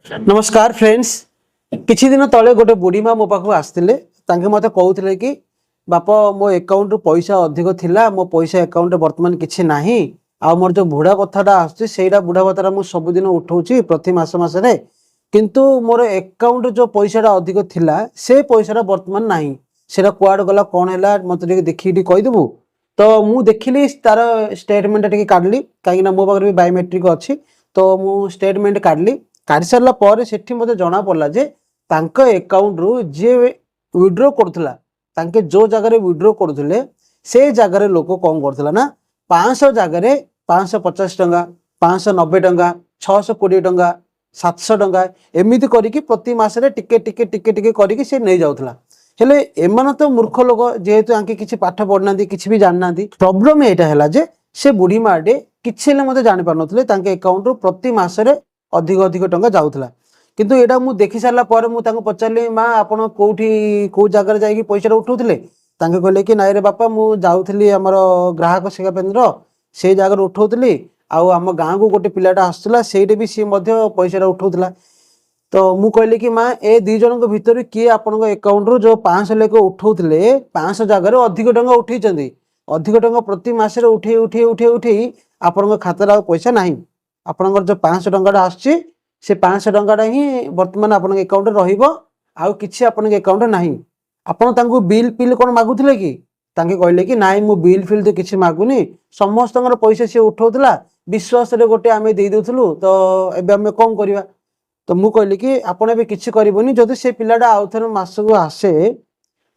नमस्कार फ्रेंड्स। किछि दिन तले गोटे बुढ़ी माँ मो पाखु आसते मत कहते कि बाप मो अकाउंट रु पैसा अधिक थिला, मो पैसा अकाउंट बर्तमान किछि नाही। आ मोर जो बुढ़ा कथाटा आसुची बुढ़ा कथाटा मु सबुदिन उठाऊची प्रति मास मासरे, किंतु मोर अकाउंट जो पैसाटा अधिक थिला से पैसाटा बर्तमान नाही। सेटा कुआड गला कौन है मत देखिए कहीदेबू। तो मु देखिली तार स्टेटमेंट टिके काढली, कहीं मो पाखे भी बायोमेट्रिक अच्छी। तो मु स्टेटमेंट काढली, काढ़ी सारा पर सेठी मते जना पड़ला जे तांका अकाउंट रु जे विड्रॉ करथला, तांके जो जगह विड्रॉ करथले से जगह लोक कौन करथला ना 500 जगह 550 टंका, 590 टंका, 620 टंका, 700 टंका एमिति करिकी प्रति मासरे टिके टिके टिके टिके करिकी से नै जाउथला। हेले एमान तो मूर्ख लोक, जेहेतु आंके किछि पाठ पढ़ना किछि भी जानना। प्रॉब्लम एटा हैला जे से बुढ़ी माटे किछि ले मते जानि पारनथले तांके अकाउंट रु प्रति मासरे अधिक अधिक टंका जाउथला। किंतु एटा मु देखि सारला पर मु तांको पचारली, माँ आपण कोठी को जगह जाइकी पैसा उठाउथले? तांके कहले कि नाइ रे बापा मु जाउथली हमर ग्राहक सेवा केंद्र से जगह उठाउथली, आउ आम गाँ को गोटे पिलाटा आसुला सेठी भी सी मध्य पैसा उठाउथला। तो मु कहली कि माँ ए दी जनक भितर किए आपन अकाउंट रु जो 500 लेके उठाउथले 500 जगह अधिक टंका उठैचंदी, अधिक टंका प्रति मासरे उठे उठे उठे उठे आपन खाता पैसा नाही। आपनकर जो 500 टंका आसछि से 500 टंका ही वर्तमान आपन अकाउंट रहिबो, आउ किछि आपन अकाउंट नाही। आपन तांको बिल पिल कोन मागुथले कि? तांके कहले कि नाइ मु बिल फिल तो किछि मागुनी, समस्तଙ୍କର पैसा से उठाउथला, विश्वास रे गोटे आमे देइ देउथलु। तो एबे आमे कोन करिवा? तो मु कहली कि आपन एबे किछि करिवोनी, जदि से पिलाडा आउथर मासको आसे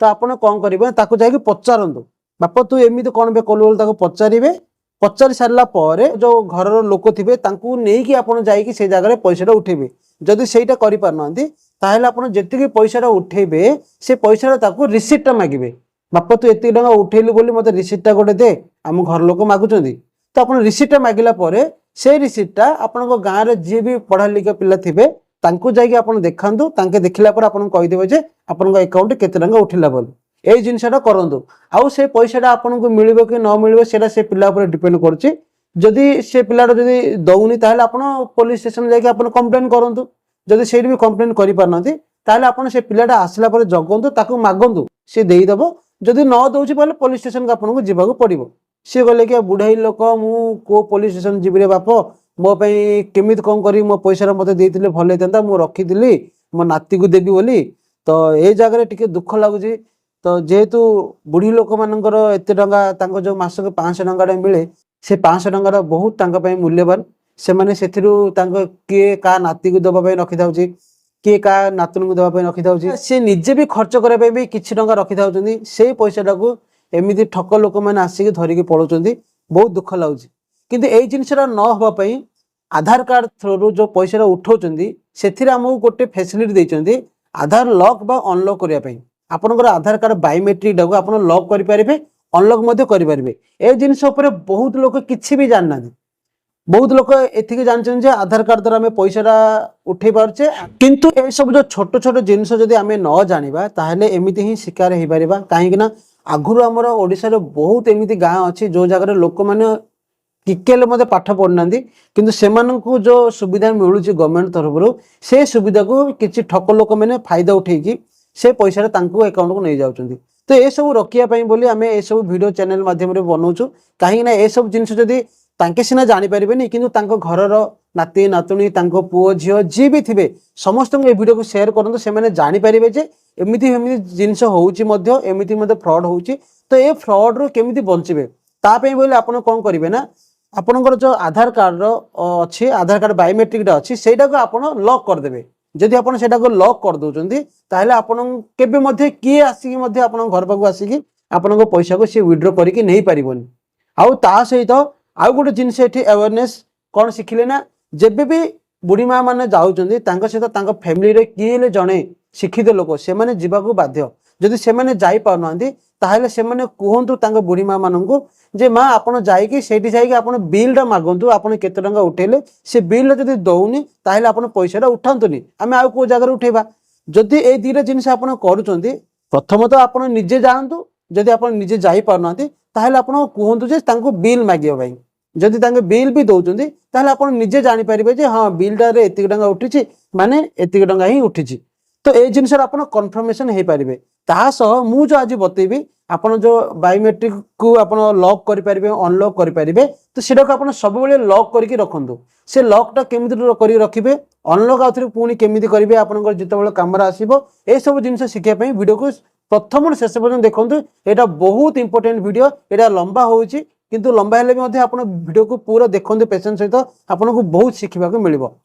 तो आपन कोन करिवे ताको जाई कि पचारंतु, बापा तू एमिति कोन बे कलु बोल ताको पचारिबे। पचारि सारला परे जो घरर लोक थिबे तांकू नेकी आपन जाई से जगह पैसाटा उठेबे। जदि सेटा करि पारनांती ताहेले आपन जेतिकी पैसाटा उठेबे से पैसाटा ताको रिसिप्टटा मागिबे। बापा तू एति टंका उठेलु बोली मते रिसिप्टटा गोटे दे, हम घर लोक मागुचंदी। तो आपन रिसिप्टटा मागिला परे से रिसिप्टटा आपन गाँ रे जे भी पढ़ा लिखा पिला थिबे तांकू जाई कि आपन देखांतु, तांके देखिला पर आपन कहि देबे जे आपन अकाउंट केते टंका उठिला बोल। ए जिनसटा करंतु, आउ से पैसाटा आपन को मिलिबो कि न मिलिबो सेटा से पिला ऊपर डिपेंड करछि। जदि से पिलाटा जदि दउनी ताहेले आपन पुलिस स्टेशन जाई कि आपन कंप्लेंट करंतु। जदि सेठी भी कंप्लेंट करि पारनंती ताहेले आपन से पिलाटा आसला पर जगंतु, ताकू मागंतु, से देई देबो। जदि न दउछि बोले पुलिस स्टेशन का आपन को जिबाको पड़िबो। से कहले कि बुढ़ाई लोक मु को पुलिस स्टेशन जिबि रे बाप, मो पई केमित कोन करी, मो पैसा मते देइथिले भले हेतंता, मु रखिथिली मो नाती को देबी बोली। तो ए जगह रे टिके दुख लागुची। तो जेहेतु बुढ़ी लोक मानकर एते टंका तांको जो मासक 500 टंका मिले, से 500 टंका बहुत तांका पई मूल्यवान। से माने सेथिरु तांको किए का नाती को दबा पई रखि थाउची, किए का नातुन को दबा पई रखि थाउची, से निजे भी खर्च करे पई भी किछि टंका रखि थाउचंदी। से पैसाटा को एमिति ठक लोक माने आसी धरिके पळौचंदी, बहुत दुख लागुची। किंतु एई जिनिसरा न होबा पई आधार कार्ड थ्रू जो पैसाटा उठाउचंदी सेथिरे हमहु गोटे फैसिलिटी दैचंदी, आधार लॉक बा अनलॉक करिया पई। आपनकर आधार कार्ड बायोमेट्रिक डाको आपन लॉक करि पारिबे, अनलॉक मध्ये करि पारिबे। ए जिनिस ऊपर बहुत लोक किछि भी जानना। बहुत लोक एथिके जानछन जे आधार कार्ड द्वारा हमें पैसाटा उठै पारछे, किंतु ए सब जो छोट छोट जिनिस जदि हमें न जानिबा ताहेले एमिति ही शिकार हे पारिबा। काहे कि ना आगुरु हमर ओडिसा रे बहुत एमिति गाँ अछि जो जगह लोक माने टिकेले मते पाठ पढ़नांती, किंतु सेमानंकु जो सुविधा मिलुची गवर्नमेंट तरफरु से सुविधा को किछि ठक लोक माने फायदा उठेकी से पैसा तांको अकाउंट को नहीं जाउचंदी। तो ए सब रखिया पई बोली हमें ए सब वीडियो चैनल माध्यम रे बनौछु। काहे ना ए सब जिनिस जदी तांके सिना जानि परिबेनी, किंतु तांको घरर नाती नातुनी तांको पुओ झियो जे भी थिबे समस्त ए वीडियो को शेयर करंतु, से माने जानि परिबे जे एमिति एमिति जिनिस होउची मध्य एमिति मध्य फ्रॉड होउची। तो ए फ्रॉड रो केमिति बंचिबे ता पई बोली आपण कोन करिवे ना, आपनकर जो आधार कार्ड रो अछि, आधार कार्ड बायोमेट्रिक डा अछि, सेटा को आपण लॉक कर देबे। जदि आपण सेटा को लॉक कर दोचंदी ताहेले आपण केबे मध्ये किए आसी मध्ये आपण घर पाकु आसी कि आपण को पैसा को से विथड्रॉ करी कि नहीं पारिबोनी। आउ ता सहित आउ गोटे जिनिस एठी अवेयरनेस कोन सिखिले ना, जेबे भी बुढ़ी माँ माने जाउचंदी तांका सहित तांका फैमिली रे किए जणे शिक्षित लोक से माने जिबाकू बाध्य। जदि से माने जाई पाउनांती ताहेले से माने कहंतु तांका बुढ़ी माँ मानंकु जे माँ आपण जाई कि सेठी जाई कि आपण बिल टा मागंतु, आपण केते टंका उठेले से बिल जदि दउनी ताहेले आपण पैसाटा उठांतुनी, आमे आउ को जगह उठेबा। जदि ए दीरा जिनिस आपण करूचंदी प्रथमत आपण निजे जानतु, जदि आपण निजे जाई पाउनांती ताहेले आपण कहंतु जे तांको बिल मागियो भाई, जदि तांके बिल भी दौरान ताहले आपण निजे जानि परिबे जे हाँ बिलटारे एतिक टंका उठिछि माने एतिक टंका ही उठिछि। तो ए जिनसर आपण कन्फर्मेशन हे परिबे। ताहा सह मु जो आज बतेबी आपण जो बायोमेट्रिक को आपण लॉक करि परिबे अनलॉक करि परिबे। तो सेटा को आपण सब बेले लॉक करके रखंतु। से लॉकटा केमिति करि रखिबे अनलॉक आउथरे पुनी केमिति करिवे आपनकर जेतेबेले कैमरा आसीबो ए सब जिनस शिखिया पई वीडियो को प्रथम शेष पर्यंत देखंतु। एटा बहुत इंपोर्टेंट वीडियो। एटा लंबा होउछि किंतु लंबा हेले भी आपण वीडियो को पूरा देखंतु पेशेंस सहित आपनको बहुत शिखिबा को मिलिबो।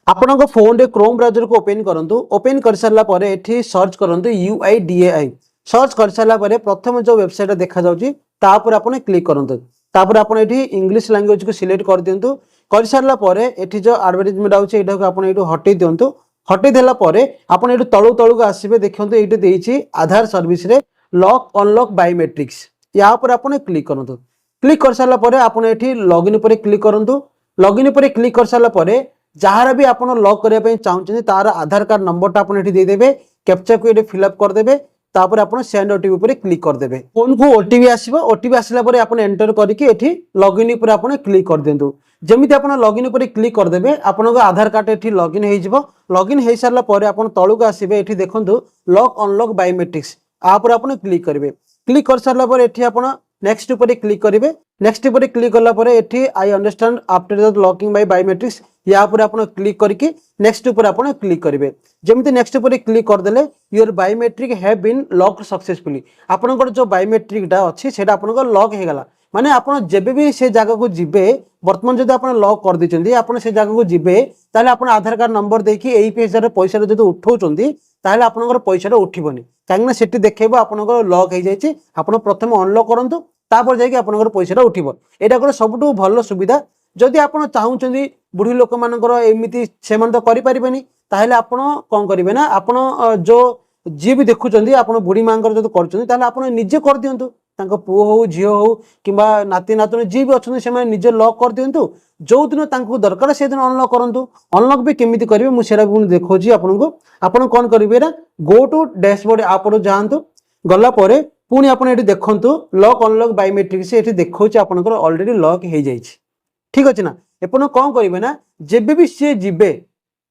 आपनको फोन रे क्रोम ब्राउजर को ओपन करंतु। ओपन कर सारला परे एठी सर्च करंतु UIDAI। सर्च कर सारला परे प्रथम जो वेबसाइट देखा जाउची तापर आपण क्लिक करंतु। तापर आपण एठी इंग्लिश लैंग्वेज को सिलेक्ट कर दियंतु। कर सारला परे एठी जो एडवर्टाइजमेंट आउची एटा को आपण एठु हटै दियंतु। हटै देला परे आपण एठु तळु तळु को आसीबे देखंतु एठी देइची आधार सर्विस रे लॉक अनलॉक बायोमेट्रिक्स या पर आपण क्लिक करंतु। क्लिक कर सारला परे आपण एठी लॉगिन पर क्लिक करंतु। लॉगिन पर क्लिक कर सारला परे जहार भी आपण लॉक करिया पई चाहउछन तार आधार कार्ड नंबर ता आपण एठी दे देबे। कैप्चा को एठी फिल अप कर देबे। तापर आपण सेंड ओटीपी पर क्लिक कर देबे। फोन को ओटीपी आसीबो। ओटीपी आसिला परे आपण एंटर करके एठी लॉगिन पर आपण क्लिक कर देंतु। जेमिति आपण लॉगिन पर क्लिक कर देबे आपनको आधार कार्ड एठी लॉगिन हे जिवो। लॉगिन हे सारला परे आपण तळुक आसीबे। एठी देखंतु लॉक अनलॉक बायोमेट्रिक्स आ पर आपण क्लिक करिवे। क्लिक कर सारला परे एठी आपण नेक्स्ट पर क्लिक करिवे। नेक्स्ट पर क्लिक करला परे एठी I understand after the locking by biometrics या पर आपण क्लिक करके नेक्स्ट पर आपण क्लिक करिवे। जेमिति नेक्स्ट पर क्लिक कर देले your biometric have been locked successfully. आपनकर जो बायोमेट्रिक डा अछि सेटा आपनकर लॉक हे गला। माने आपण जेबे भी से जगह को जिबे वर्तमान जदि आपण लॉक कर दिचंदी आपण से जगह को जिबे ताले आपण आधार कार्ड नंबर देखि एई पेजर पैसा जदि उठौचंदी ताले आपनकर पैसा उठिबनी काहेकि सेठी देखैबो आपनकर लॉक हे जायछि। आपण प्रथम अनलॉक करंतु तापर जायकि आपनकर पैसा उठिबो। एटा को सबटु भलो सुविधा। जदि आपण चाहुचंदी बुढ़ी लोक मानकर एमिति सेमन तो करि परिबेनी ताहेले आपण कोन करिवे ना आपण जो जी भी देखुचंदी आपण बुढ़ी मानकर जदि करचंदी ताहेले आपण निजे कर दियंतु। तांको पुओ हो झियो हो किबा नाती नातुन जी भी अछन सेमान निजे लॉक कर दियंतु। जो दिन तांको दरकार से दिन अनलॉक करंतु। अनलॉक भी केमिति करिवे मु सेरा भी देखौची आपनको। आपण कोन करिवे ना गो टू डैशबोर्ड ऐप रो जांतु। गला परे पुनी आपण एठी देखंतु लॉक अनलॉक बायोमेट्रिक से एठी देखौची आपनकर ऑलरेडी लॉक हे जायछि। ठीक अछि ना। एपन कोन करिवे ना जेबे भी से जिबे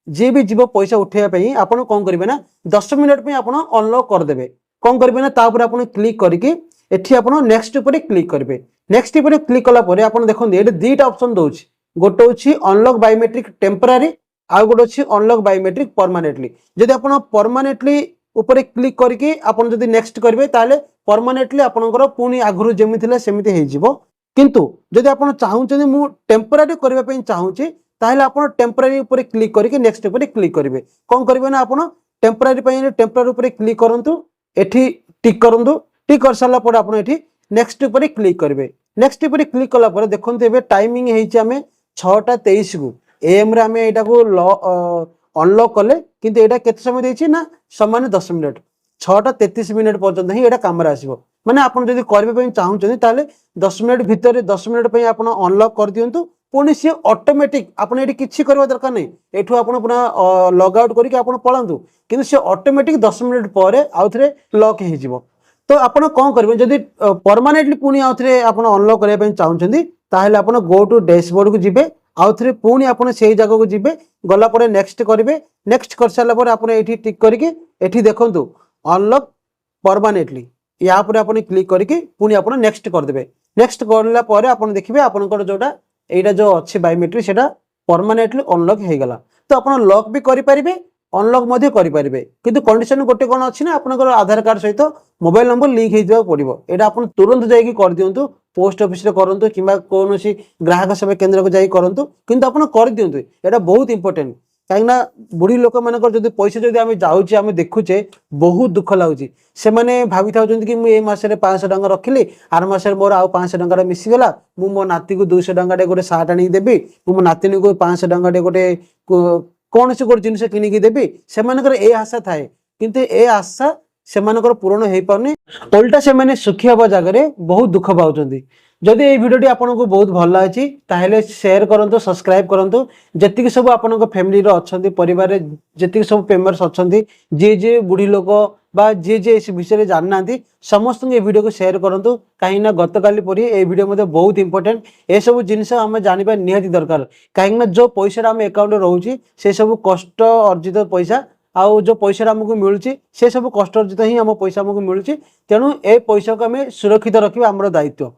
जे भी जीव पैसा उठेया पई आपण कोन करिवे ना 10 मिनिट पे आपण अनलॉक कर देबे। कोन करिवे ना तापर आपण क्लिक करके एठी आपण नेक्स्ट पर क्लिक करिवे। नेक्स्ट पर क्लिक कला परे आपण देखन एठी दुईटा ऑप्शन दोछि। गोटे होछि अनलॉक बायोमेट्रिक टेम्पररी आ गोटे होछि अनलॉक बायोमेट्रिक परमानेंटली। जदि आपण परमानेंटली ऊपर क्लिक करके आपण जदि नेक्स्ट करिवे ताले परमानेंटली आपनकर पुनी आगुरु जेमि थिले सेमिति हे जिवो। किंतु जदि आपण चाहुचंदी मु टेम्पररी करबा पई चाहुची ताहेले आपण टेम्पररी ऊपर क्लिक करके नेक्स्ट ऊपर क्लिक करिवे। कोन करिवे ना आपण टेम्पररी पई टेम्पररी ऊपर क्लिक करंतु। एठी टिक करंतु। टिक कर साला पर आपण एठी नेक्स्ट ऊपर क्लिक करिवे। नेक्स्ट ऊपर क्लिक कला पर देखंतु एबे टाइमिंग हेछि हमें 6:23 को एएम रे हमें एटा को अनलॉक कले किंतु एटा केते समय देछि ना समान 10 मिनिट 6:33 मिनिट पर्यंत ही एटा कैमरा आसीबो। माने आपण जदि करबे पई चाहुचंदी ताले 10 मिनिट भितर 10 मिनिट पई आपण अनलॉक कर दियंतु। पुणी सी ऑटोमेटिक आपण एठी किछि करबा दरकार नै। एठु आपण पुना लॉग आउट करके आपण पळांतु किंतु से ऑटोमेटिक 10 मिनिट परे आउथरे लॉक हे जिवो। तो आपण कोन करबे जदि परमानेंटली पुणी आउथरे आपण अनलॉक करबा पई चाहुचंदी ताहेले आपण गो टू डैशबोर्ड को जिबे। आउथरे पुणी आपण सेही जगह को जिबे। गला परे नेक्स्ट करिवे। नेक्स्ट कर साला परे आपण एठी टिक करके एठी देखंतु अनलॉक परमानेंटली या पर आपण क्लिक करके पुणी आपण नेक्स्ट कर देबे। नेक्स्ट करला परे आपण देखिबे आपनकर जोटा एटा जो अच्छे बायोमेट्रिक सेटा परमानेंटली अनलॉक हे गला। तो आपण लॉक भी करि परिबे अनलॉक मध्ये करि परिबे किंतु कंडीशन गोटे कोन अछि ना आपनकर आधार कार्ड सहित मोबाइल नंबर लिंक हे जवा पड़िबो। एटा आपण तुरंत जाई कि कर दियंतु। पोस्ट ऑफिस रे करंतु किबा कोनोसी ग्राहक सेवा केंद्र को जाई करंतु किंतु आपण कर दियंतु। एटा बहुत इंपोर्टेंट काहे ना बुढ़ी लोक मानकर जदि पैसा जदि आमे जाउची आमे देखुचे बहुत दुख लागुची। से माने भाबी थाउचंती कि मु ए मासरे 500 टंका रखिली आर मासरे मोर आ 500 टंका मिसी गला मु मो नाती को 200 टंका डे गोटे सार्ट आनी देबी मु मो नातिनी को 500 टंका डे गोटे कोन से गोटे जिनिस किनी की देबी। से मानकर ए आशा थाए किंतु ए आशा से मानकर पूर्ण हे पाउनी। उल्टा से माने सुखी हबा जगह रे बहुत दुख पाउचंती। जदि ये भिडियोटी आपको बहुत भल लगी ताहले शेयर करूँ सब्सक्राइब करूँ जी सब आप फैमिली अच्छा परिवार जी सब मेम्बर्स अच्छा जी जी बुढ़ी लोक बा जी जी इस विषय जानना समस्त ये वीडियो को शेयर करूँ कहीं गत काली परी ये वीडियो मध्य बहुत इंपोर्टेंट ये सब जिनस आम जानवा निहाती दरकार कहीं जो पैसा आम अकाउंट रोचे से सब कष्ट अर्जित पैसा आउ जो पैसा आमको मिलूँ से सब कष्ट अर्जित ही आम पैसा आमको मिलूँ तेणु ए पैसा को आम सुरक्षित रखा आमर दायित्व।